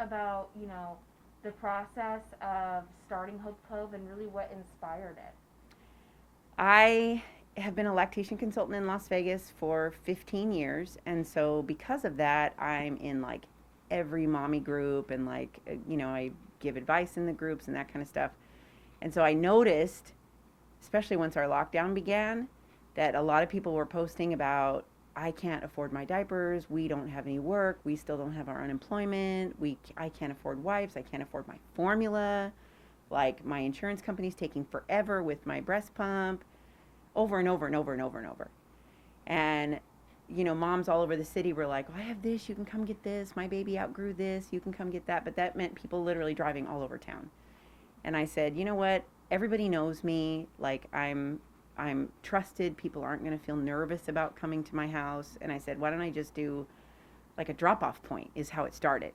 about, the process of starting Hope Cove and really what inspired it? I have been a lactation consultant in Las Vegas for 15 years. And so, because of that, I'm in like every mommy group and I give advice in the groups and that kind of stuff. And so, I noticed, especially once our lockdown began, that a lot of people were posting about, I can't afford my diapers. We don't have any work. We still don't have our unemployment. I can't afford wipes. I can't afford my formula. Like my insurance company's taking forever with my breast pump, over and over and over and over and over. And, moms all over the city were like, oh, I have this, you can come get this. My baby outgrew this, you can come get that. But that meant people literally driving all over town. And I said, you know what? Everybody knows me. Like I'm trusted. People aren't going to feel nervous about coming to my house. And I said, why don't I just do like a drop off point is how it started.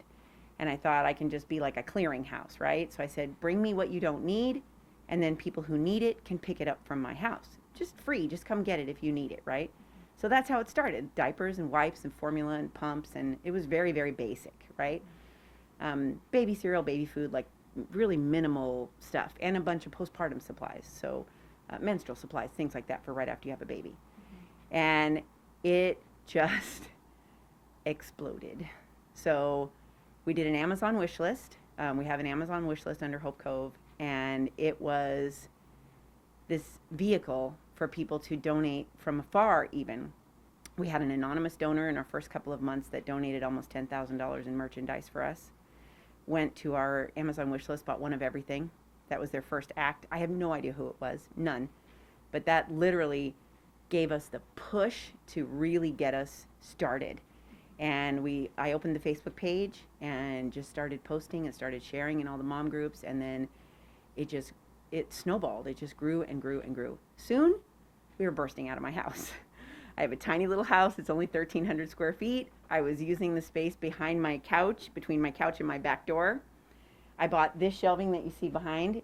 And I thought I can just be like a clearinghouse, right? So I said, bring me what you don't need, and then people who need it can pick it up from my house. Just free, just come get it if you need it, right? So that's how it started, diapers and wipes and formula and pumps. And it was very, very basic, right? Baby cereal, baby food, like really minimal stuff, and a bunch of postpartum supplies. So menstrual supplies, things like that for right after you have a baby. And it just exploded. So we did an Amazon wish list. We have an Amazon wish list under Hope Cove, and it was this vehicle for people to donate from afar, even. We had an anonymous donor in our first couple of months that donated almost $10,000 in merchandise for us. Went to our Amazon wish list, bought one of everything. That was their first act. I have no idea who it was, none. But that literally gave us the push to really get us started. And I opened the Facebook page and just started posting and started sharing in all the mom groups, and then it just it snowballed. It just grew and grew and grew. Soon, we were bursting out of my house. I have a tiny little house. It's only 1,300 square feet. I was using the space behind my couch, between my couch and my back door. I bought this shelving that you see behind.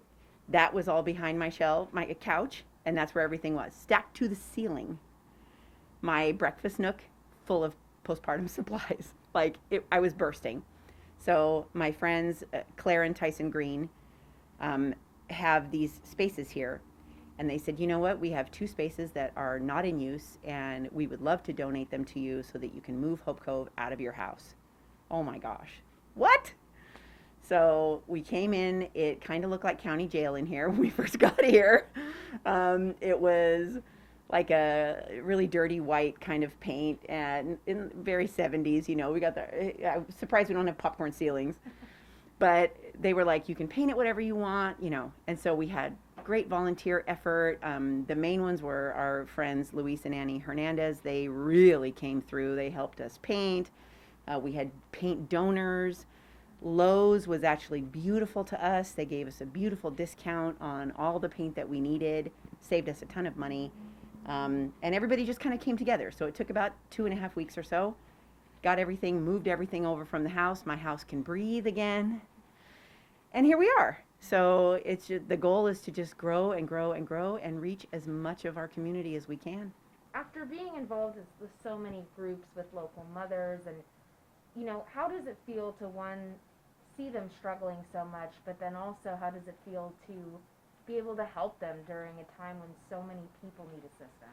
That was all behind my couch, and that's where everything was, stacked to the ceiling. My breakfast nook full of postpartum supplies. I was bursting. So my friends Claire and Tyson Green have these spaces here, and they said, you know what? We have two spaces that are not in use, and we would love to donate them to you so that you can move Hope Cove out of your house. Oh my gosh! What? So we came in. It kind of looked like county jail in here when we first got here. It was like a really dirty white kind of paint, and in very 70s. We got the. I'm surprised we don't have popcorn ceilings, but they were like, you can paint it whatever you want. And so we had great volunteer effort. The main ones were our friends Luis and Annie Hernandez. They really came through. They helped us paint. We had paint donors. Lowe's was actually beautiful to us. They gave us a beautiful discount on all the paint that we needed, saved us a ton of money. And everybody just kind of came together. So it took about 2.5 weeks or so. Got everything, moved everything over from the house. My house can breathe again. And here we are. So the goal is to just grow and grow and grow and reach as much of our community as we can. After being involved with so many groups with local mothers, and how does it feel to one see them struggling so much, but then also how does it feel to be able to help them during a time when so many people need assistance?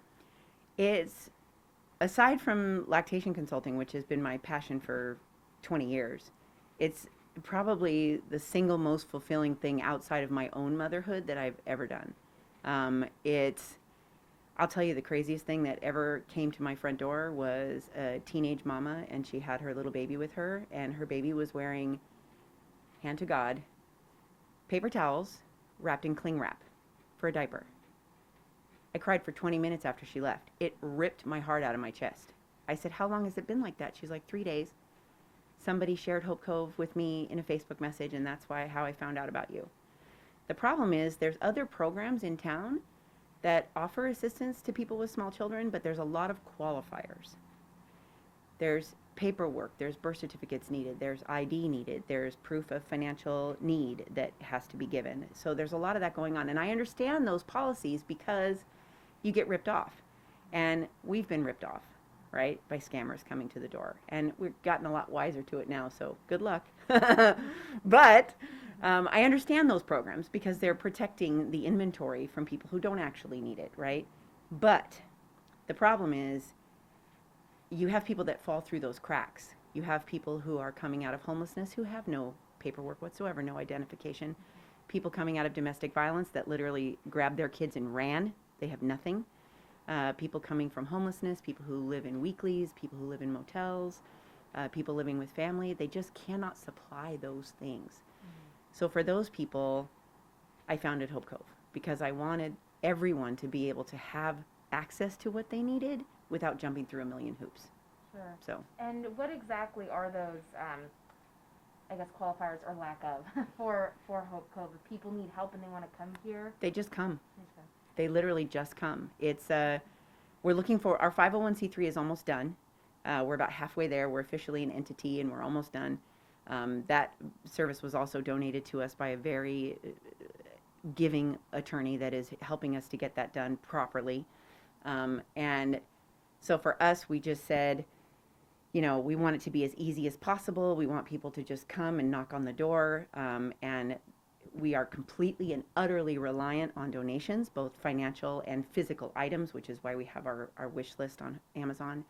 It's, aside from lactation consulting, which has been my passion for 20 years, it's probably the single most fulfilling thing outside of my own motherhood that I've ever done. It's I'll tell you, the craziest thing that ever came to my front door was a teenage mama, and she had her little baby with her, and her baby was wearing, hand to God, paper towels wrapped in cling wrap for a diaper. I cried for 20 minutes after she left. It ripped my heart out of my chest. I said, how long has it been like that? She's like, 3 days. Somebody shared Hope Cove with me in a Facebook message, and that's how I found out about you. The problem is there's other programs in town that offer assistance to people with small children, but there's a lot of qualifiers. There's paperwork, there's birth certificates needed, there's ID needed, there's proof of financial need that has to be given. So there's a lot of that going on. And I understand those policies because you get ripped off. And we've been ripped off. right? By scammers coming to the door. And we've gotten a lot wiser to it now, so good luck. But I understand those programs because they're protecting the inventory from people who don't actually need it, right? But the problem is you have people that fall through those cracks. You have people who are coming out of homelessness who have no paperwork whatsoever, no identification. People coming out of domestic violence that literally grabbed their kids and ran. They have nothing. People coming from homelessness, people who live in weeklies, people who live in motels, people living with family. They just cannot supply those things. So for those people, I founded Hope Cove because I wanted everyone to be able to have access to what they needed without jumping through a million hoops. Sure. So. And what exactly are those, I guess, qualifiers or lack of for Hope Cove? If people need help and they want to come here, They just come. they just come. They literally just come. It's we're looking for our 501c3 is almost done. We're about halfway there. We're officially an entity and we're almost done. That service was also donated to us by a very giving attorney that is helping us to get that done properly. And so for us, we just said, you know, we want it to be as easy as possible. We want people to just come and knock on the door. And we are completely and utterly reliant on donations, both financial and physical items, which is why we have our wish list on Amazon.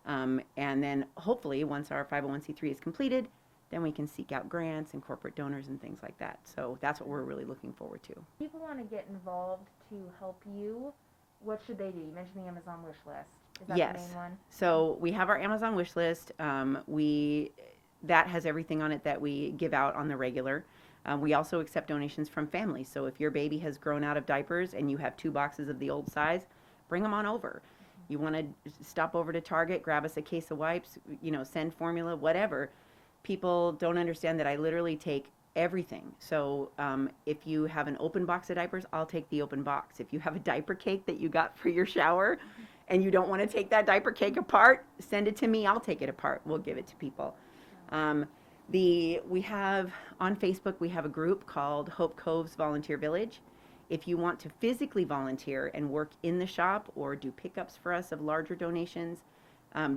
And then hopefully once our 501c3 is completed, then we can seek out grants and corporate donors and things like that. So that's what we're really looking forward to. If people want to get involved to help you, what should they do? You mentioned the Amazon wish list. Is that Yes. the main one? So we have our Amazon wish list. That has everything on it that we give out on the regular. We also accept donations from families. So if your baby has grown out of diapers and you have 2 boxes of the old size, bring them on over. You want to stop over to Target, grab us a case of wipes, you know, send formula, whatever. People don't understand that I literally take everything. So if you have an open box of diapers, I'll take the open box. If you have a diaper cake that you got for your shower and you don't want to take that diaper cake apart, send it to me. I'll take it apart. We'll give it to people. We have on Facebook, we have a group called Hope Cove's Volunteer Village. If you want to physically volunteer and work in the shop or do pickups for us of larger donations,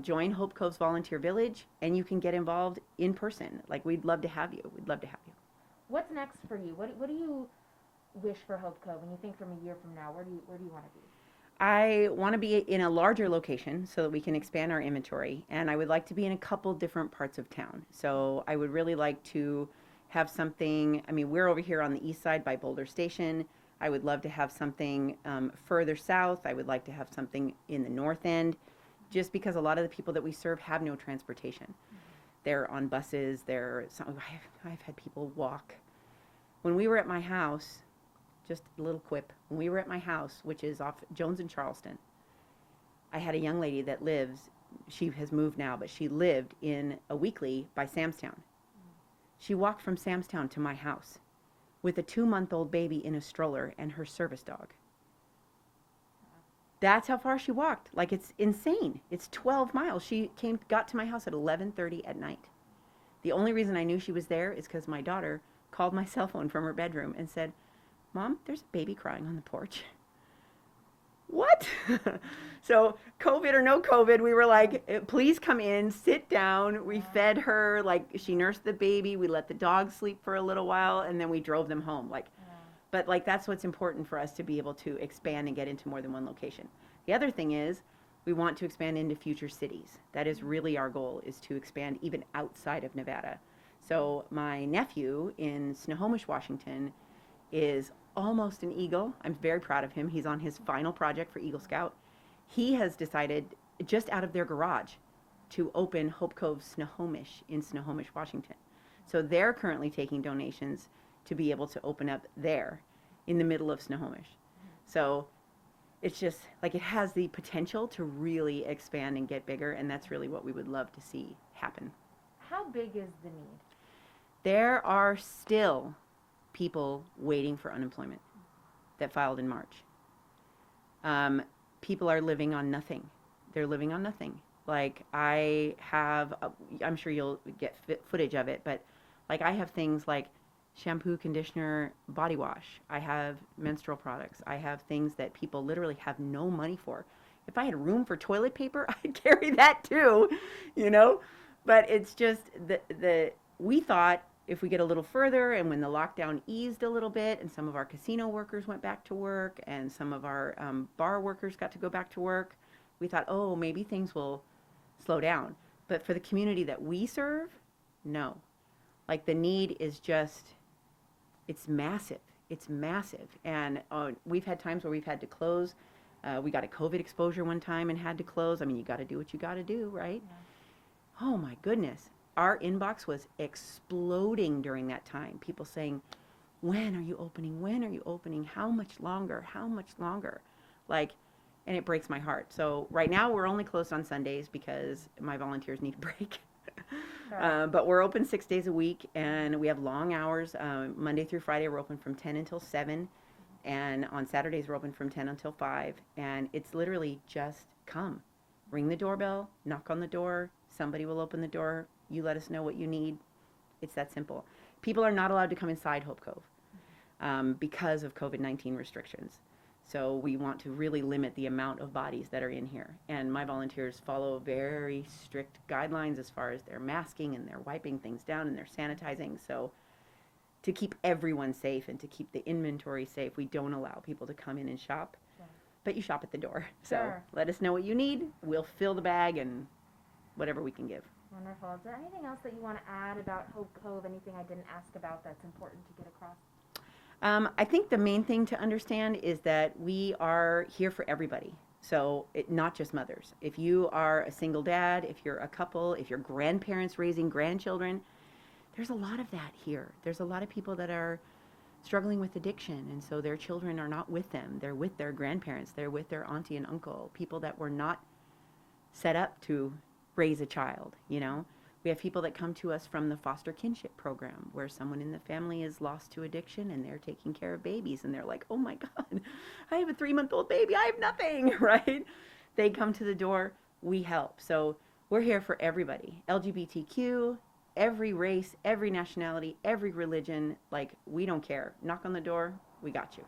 join Hope Cove's Volunteer Village and you can get involved in person. Like, we'd love to have you. We'd love to have you. What's next for you? What do you wish for Hope Cove? When you think from a year from now, where do you want to be? I want to be in a larger location so that we can expand our inventory, and I would like to be in a couple different parts of town. So I would really like to have something, I mean, we're over here on the east side by Boulder Station. I would love to have something further south. I would like to have something in the north end, just because a lot of the people that we serve have no transportation. Mm-hmm. They're on buses. I've had people walk. When we were at my house, just a little quip. When we were at my house, which is off Jones and Charleston, I had a young lady that lives, she has moved now, but she lived in a weekly by Samstown. She walked from Samstown to my house with a 2-month-old baby in a stroller and her service dog. That's how far she walked. Like, it's insane. It's 12 miles. She got to my house at 11:30 at night. The only reason I knew she was there is because my daughter called my cell phone from her bedroom and said, "Mom, there's a baby crying on the porch." What? So COVID or no COVID, we were like, please come in, sit down. We fed her, like, she nursed the baby. We let the dog sleep for a little while, and then we drove them home. Like, but like, that's what's important for us to be able to expand and get into more than one location. The other thing is we want to expand into future cities. That is really our goal, is to expand even outside of Nevada. So my nephew in Snohomish, Washington is almost an Eagle. I'm very proud of him. He's on his final project for Eagle Scout. He has decided, just out of their garage, to open Hope Cove Snohomish in Snohomish, Washington. So they're currently taking donations to be able to open up there in the middle of Snohomish. So it's just like, it has the potential to really expand and get bigger, and that's really what we would love to see happen. How big is the need? There are still people waiting for unemployment that filed in March. People are living on nothing. They're living on nothing. Like, I have, I'm sure you'll get footage of it, but like, I have things like shampoo, conditioner, body wash. I have menstrual products. I have things that people literally have no money for. If I had room for toilet paper, I'd carry that too, you know? But it's just we thought if we get a little further and when the lockdown eased a little bit and some of our casino workers went back to work and some of our bar workers got to go back to work, we thought, oh, maybe things will slow down. But for the community that we serve, no. Like the need is just, it's massive. It's massive. And we've had times where we've had to close. We got a COVID exposure one time and had to close. I mean, you got to do what you got to do, right? Yeah. Oh my goodness. Our inbox was exploding during that time. People saying, when are you opening? When are you opening? How much longer? How much longer? Like, and it breaks my heart. So right now we're only closed on Sundays because my volunteers need a break. Sure. But we're open 6 days a week and we have long hours. Monday through Friday we're open from 10 until 7. And on Saturdays we're open from 10 until 5. And it's literally just come. Ring the doorbell, knock on the door, somebody will open the door, you let us know what you need. It's that simple. People are not allowed to come inside Hope Cove because of COVID-19 restrictions. So we want to really limit the amount of bodies that are in here. And my volunteers follow very strict guidelines as far as their masking and their wiping things down and their sanitizing. So to keep everyone safe and to keep the inventory safe, we don't allow people to come in and shop. Sure. But you shop at the door. So Sure. let us know what you need. We'll fill the bag and whatever we can give. Wonderful. Is there anything else that you want to add about Hope Cove? Anything I didn't ask about that's important to get across? I think the main thing to understand is that we are here for everybody. So not just mothers. If you are a single dad, if you're a couple, if you're grandparents raising grandchildren, there's a lot of that here. There's a lot of people that are struggling with addiction, and so their children are not with them. They're with their grandparents. They're with their auntie and uncle, people that were not set up to raise a child, you know. We have people that come to us from the foster kinship program where someone in the family is lost to addiction and they're taking care of babies and they're like, oh my God, I have a 3-month-old baby. I have nothing, right? They come to the door, we help. So we're here for everybody, LGBTQ, every race, every nationality, every religion. Like, we don't care. Knock on the door, we got you.